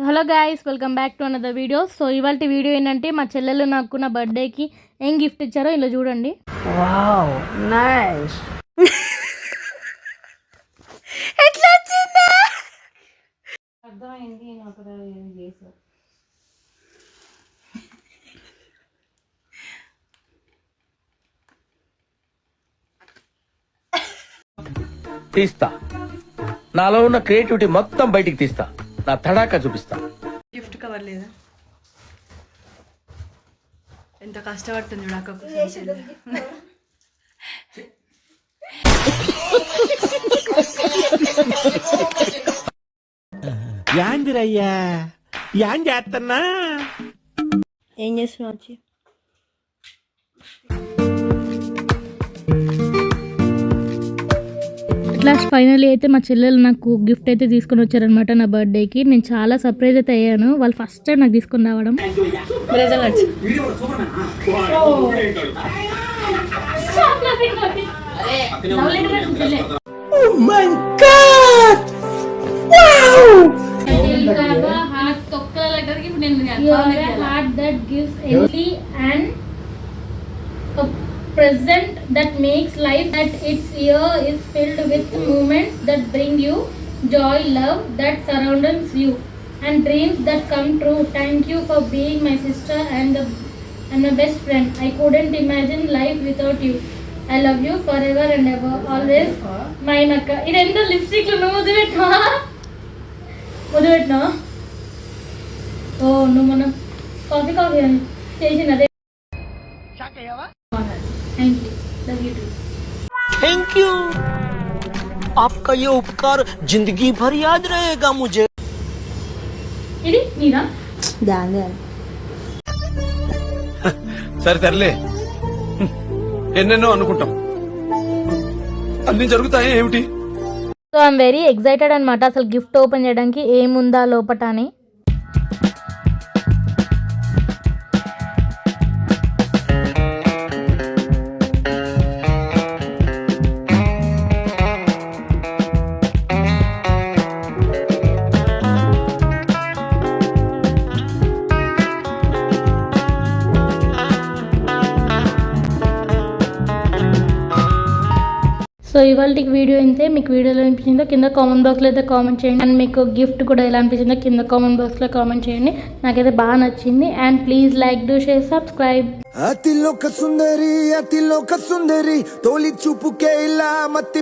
Hello guys, welcome back to another video. So ఇవాళ video ఏంటంటే మా చెల్లెలు నాకు నా బర్త్డేకి ఏం గిఫ్ట్ ఇచ్చారో ఇలా చూడండి. Wow nice. ఎట్లా వచ్చిందా అర్థమైంది. నేను అక్కడ ఏం చేసా తీస్తా. నాలో ఉన్న క్రియేటివిటీ మొత్తం బయటికి తీస్తా. నా తడాకా చూపిస్తా. గిఫ్ట్ కవర్ లేదా? ఎంత కష్టపడుతుంది చూడక. యాందిరయ్యా యాన్ చేస్తున్నా. ఏం చేస్తున్నావు వచ్చి? లాస్ట్ ఫైనల్లీ అయితే మా చెల్లెలు నాకు గిఫ్ట్ అయితే తీసుకొని వచ్చారనమాట నా బర్త్డేకి. నేను చాలా సర్ప్రైజ్ అయితే అయ్యాను. వాళ్ళు ఫస్ట్ టైం నాకు తీసుకొని రావడం. Present that makes life that its year is filled with moments that bring you joy, love that surrounds you, and dreams that come true. Thank you for being my sister and my best friend. I couldn't imagine life without you. I love you forever and ever. Always my Nakka. Idenda lipstick lo mudu petna. Oh no mana coffee ani chesina ade. Thank you. Love you too. Thank you. आपका ये उपकार जिंदगी भर याद रहेगा मुझे. ఇది నీనా? దాని సరే తరలే, ఎన్నెన్నో అనుకుంటాం, అన్ని జరుగుతాయి ఏమిటి? సో ఐఎమ్ వెరీ ఎక్సైటెడ్ అనమాట అసలు గిఫ్ట్ ఓపెన్ చేయడానికి ఏముందా లోపట అని. సో ఇవాళ వీడియో అయితే మీకు వీడియోలో అనిపించిందో కింద కామెంట్ బాక్స్లో అయితే కామెంట్ చేయండి. అండ్ మీకు గిఫ్ట్ కూడా ఎలా అనిపించిందో కింద కామెంట్ బాక్స్లో కామెంట్ చేయండి. నాకైతే బాగా నచ్చింది. And please like, do, share, subscribe. అతిలోక సుందరి తోలి చూపుకే ఇలా మత్తి